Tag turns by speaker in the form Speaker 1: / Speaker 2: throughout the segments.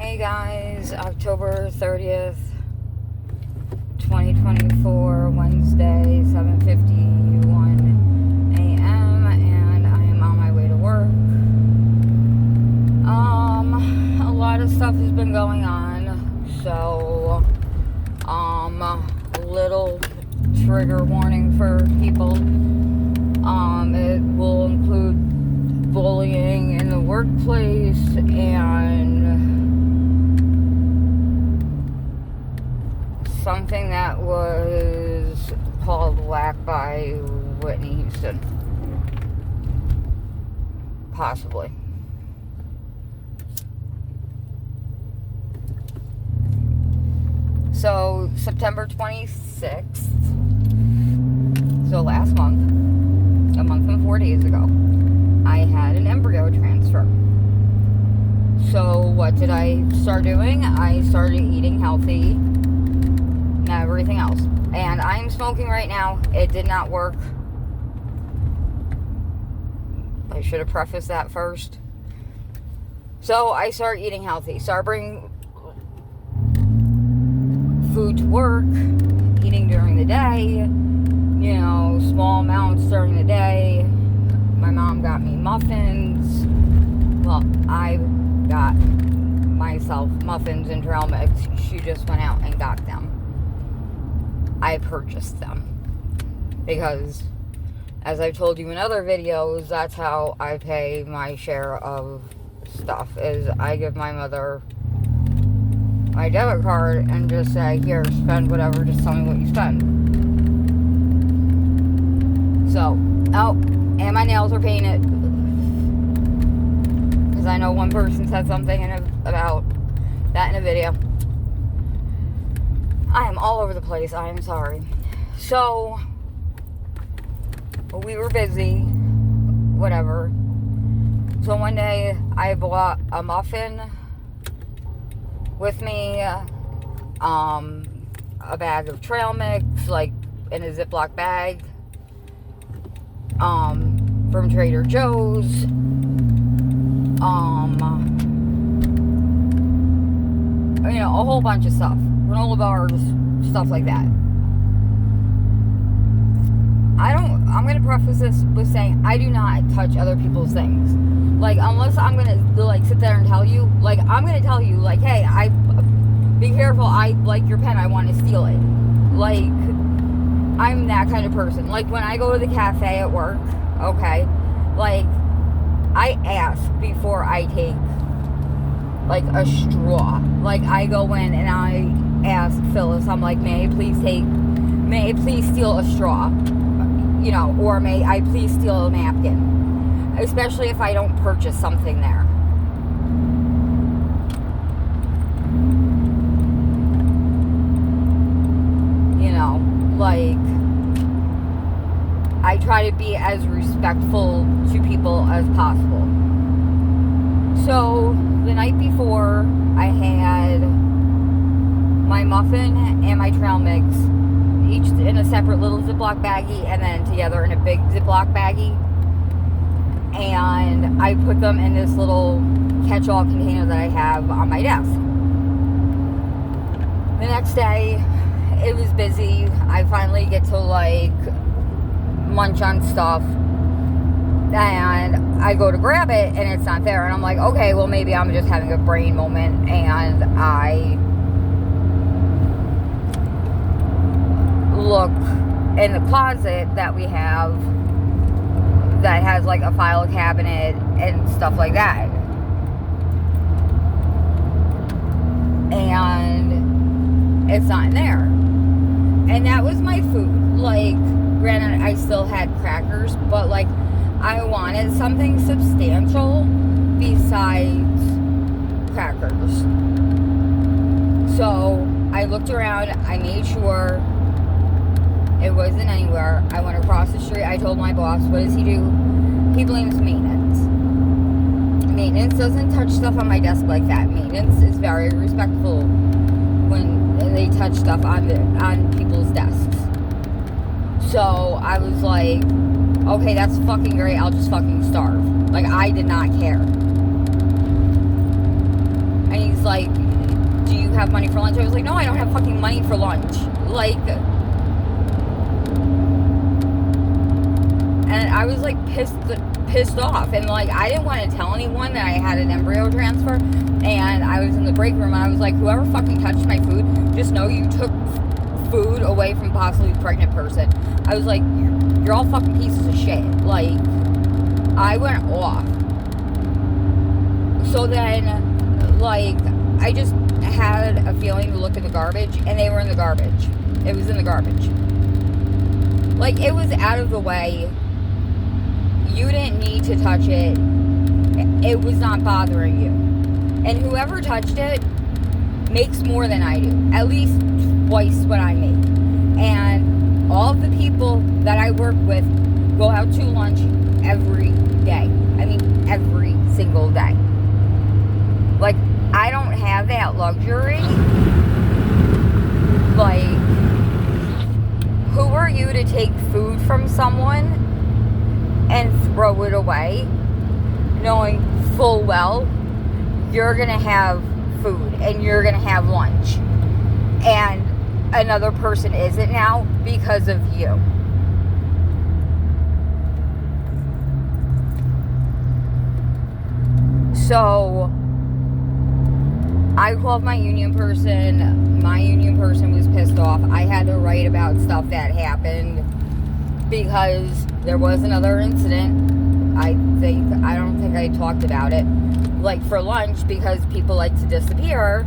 Speaker 1: Hey guys, October 30th, 2024, Wednesday, 7:51 a.m. and I am on my way to work. A lot of stuff has been going on, so a little trigger warning for people. It will include bullying in the workplace and something that was called whack by Whitney Houston. Possibly. So, September 26th, so last month, a month and 4 days ago, I had an embryo transfer. So, what did I start doing? I started eating healthy and everything else. And I'm smoking right now. It did not work. I should have prefaced that first. So, I started eating healthy. Started bringing food to work, eating during the day, small amounts during the day. My mom got me muffins. Well, I got myself muffins and trail mix. She just went out and got them. I purchased them because, as I've told you in other videos, that's how I pay my share of stuff, is I give my mother my debit card and just say, here, spend whatever, just tell me what you spend. So, and my nails are painted, because I know one person said something about that in a video. I am all over the place, I am sorry. So, we were busy, whatever. So one day, I bought a muffin with me, a bag of trail mix, like in a Ziploc bag, from Trader Joe's, a whole bunch of stuff, granola bars, stuff like that. I'm going to preface this with saying, I do not touch other people's things. Like, unless I'm going to, sit there and tell you, I'm going to tell you, hey, be careful, I like your pen, I want to steal it. I'm that kind of person. When I go to the cafe at work, okay, I ask before I take, a straw. I go in and I ask Phyllis, I'm like, may I please steal a straw? Or may I please steal a napkin? Especially if I don't purchase something there. I try to be as respectful to people as possible. So, the night before, I had my muffin and my trail mix, each in a separate little Ziploc baggie, and then together in a big Ziploc baggie. And I put them in this little catch-all container that I have on my desk. The next day, it was busy. I finally get to munch on stuff, and I go to grab it and it's not there, and I'm like, okay, well, maybe I'm just having a brain moment. And I look in the closet that we have that has a file cabinet and stuff like that, and it's not in there. And that was my food. Granted, I still had crackers, but I wanted something substantial besides crackers. So I looked around, I made sure it wasn't anywhere. I went across the street. I told my boss, what does he do? He blames maintenance. Maintenance doesn't touch stuff on my desk like that. Maintenance is very respectful when they touch stuff on people's desks. So I was like, okay, that's fucking great. I'll just fucking starve. I did not care. And he's like, you have money for lunch? I was like, no, I don't have fucking money for lunch. Like, and I was like pissed off, and like I didn't want to tell anyone that I had an embryo transfer. And I was in the break room, and I was like, whoever fucking touched my food, just know you took food away from possibly pregnant person. I was like, you're all fucking pieces of shit. Like, I went off. So then, like, I just had a feeling to look in the garbage, and they were in the garbage. It was in the garbage. Like, it was out of the way. You didn't need to touch it. It was not bothering you. And whoever touched it makes more than I do. At least twice what I make. And all of the people that I work with go out to lunch every day. I mean, every single day. Like, I don't have that luxury. Like, who are you to take food from someone and throw it away, knowing full well you're gonna have food and you're gonna have lunch, and another person isn't now because of you? So I called my union person. My union person was pissed off. I had to write about stuff that happened because there was another incident. I don't think I talked about it. Like, for lunch, because people like to disappear,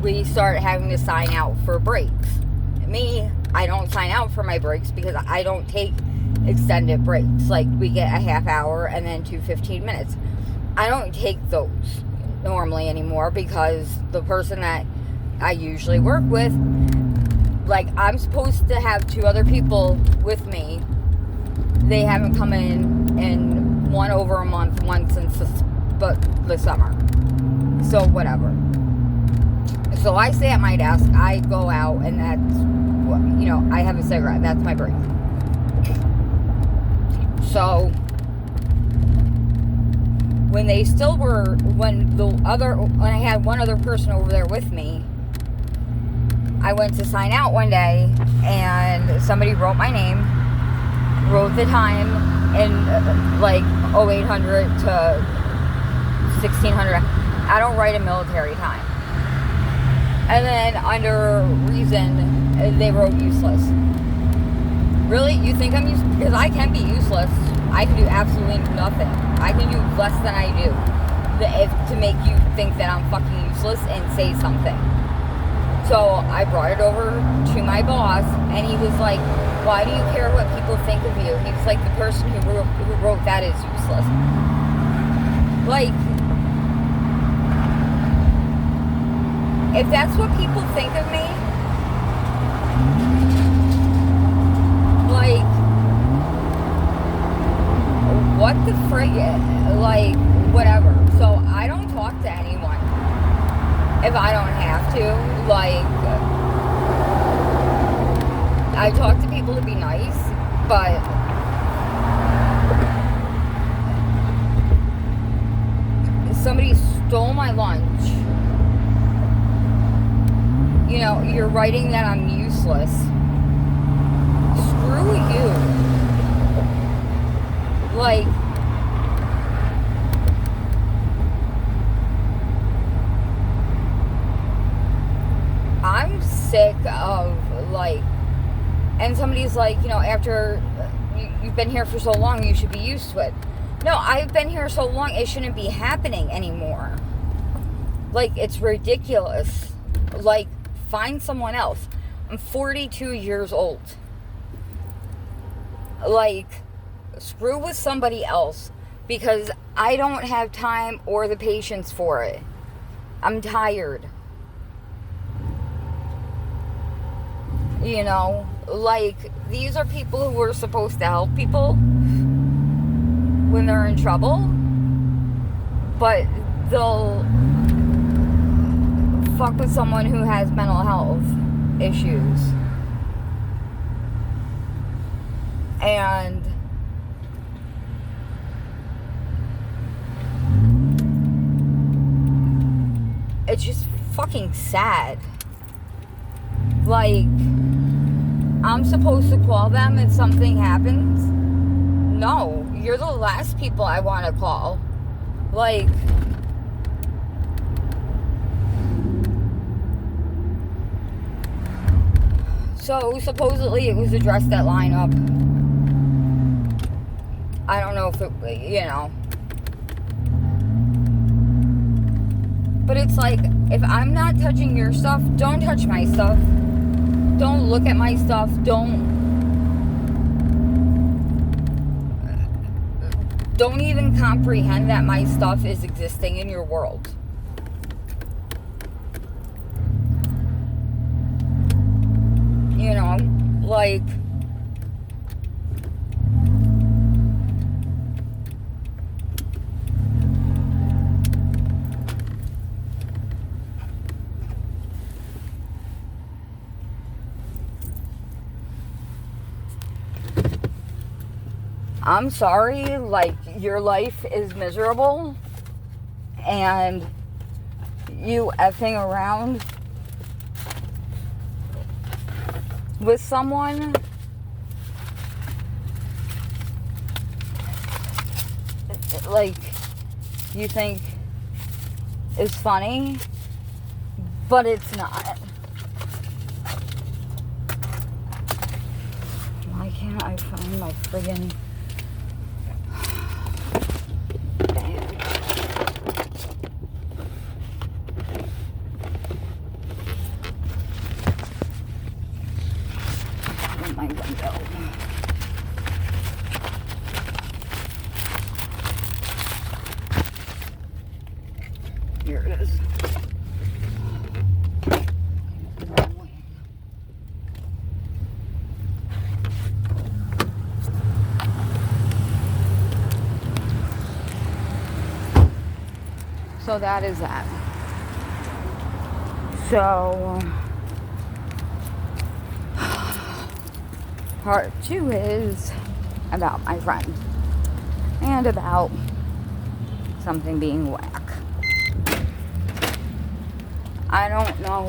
Speaker 1: we start having to sign out for breaks. Me, I don't sign out for my breaks because I don't take extended breaks. Like, we get a half hour and then 15 minutes. I don't take those normally anymore because the person that I usually work with, like, I'm supposed to have 2 other people with me. They haven't come in one over a month, one since the summer. So whatever. So I stay at my desk, I go out, and that's, you know, I have a cigarette. That's my break. So when I had one other person over there with me, I went to sign out one day, and somebody wrote my name, wrote the time in like 0800 to 1600. I don't write a military time. And then under reason, they wrote useless. Really? You think I'm useless? Because I can be useless. I can do absolutely nothing. I can do less than I do to make you think that I'm fucking useless and say something. So I brought it over to my boss, and he was like, why do you care what people think of you? He was like, the person who wrote that is useless. Like, if that's what people think of me, like, what the frig? Like, whatever. So I don't talk to anyone if I don't have to. Like, I talk to people to be nice, but somebody stole my lunch. You know, you're writing that I'm useless. Screw you. Like, I'm sick of, like, and somebody's like, you know, after you've been here for so long, you should be used to it. No, I've been here so long, it shouldn't be happening anymore. Like, it's ridiculous. Like, find someone else. I'm 42 years old. Like, screw with somebody else, because I don't have time or the patience for it. I'm tired. You know, like, these are people who are supposed to help people when they're in trouble, but they'll fuck with someone who has mental health issues. And it's just fucking sad. Like, I'm supposed to call them if something happens? No, you're the last people I want to call. Like, so supposedly it was addressed at lineup. I don't know if it, But it's like, if I'm not touching your stuff, don't touch my stuff. Don't look at my stuff. Don't even comprehend that my stuff is existing in your world. Like, I'm sorry, like, your life is miserable, and you effing around with someone like you think is funny, but it's not. Why can't I find my friggin' bag? Oh my God. Here it is. So that is that. So part 2 is about my friend and about something being whack. I don't know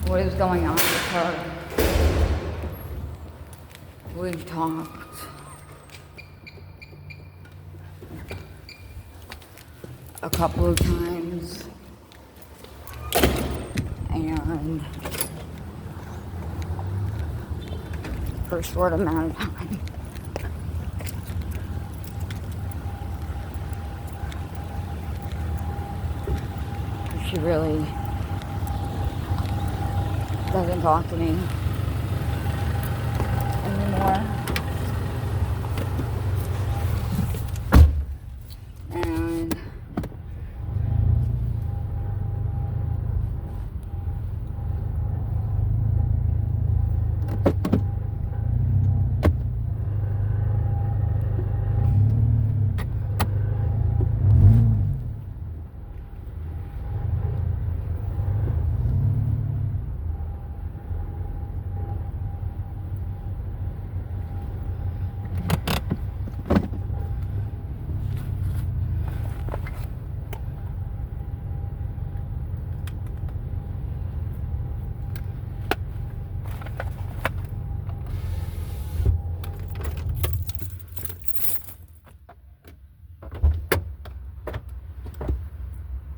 Speaker 1: what is going on with her. We've talked a couple of times, and for a short amount of time. She really doesn't talk to me anymore. And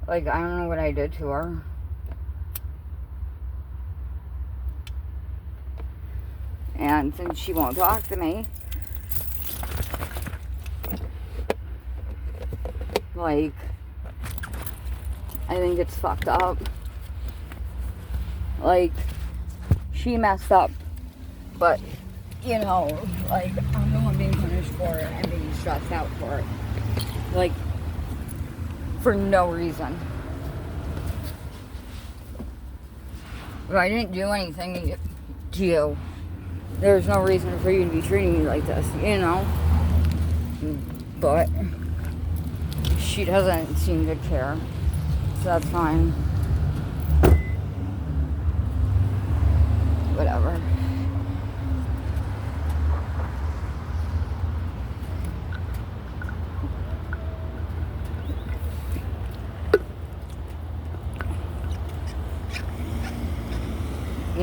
Speaker 1: like, I don't know what I did to her. And since she won't talk to me, like, I think it's fucked up. Like, she messed up, but, like, I'm the one being punished for it and being stressed out for it. Like, for no reason. If I didn't do anything to you, there's no reason for you to be treating me like this, But she doesn't seem to care, so that's fine. Whatever.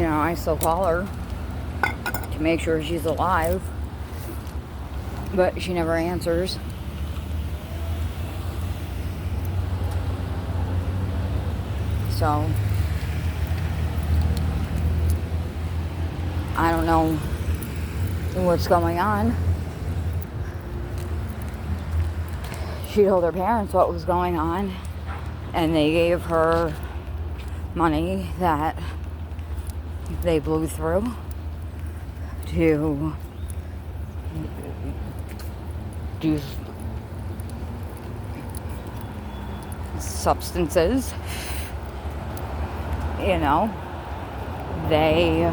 Speaker 1: I still call her to make sure she's alive, but she never answers. So I don't know what's going on. She told her parents what was going on, and they gave her money that they blew through to do substances. They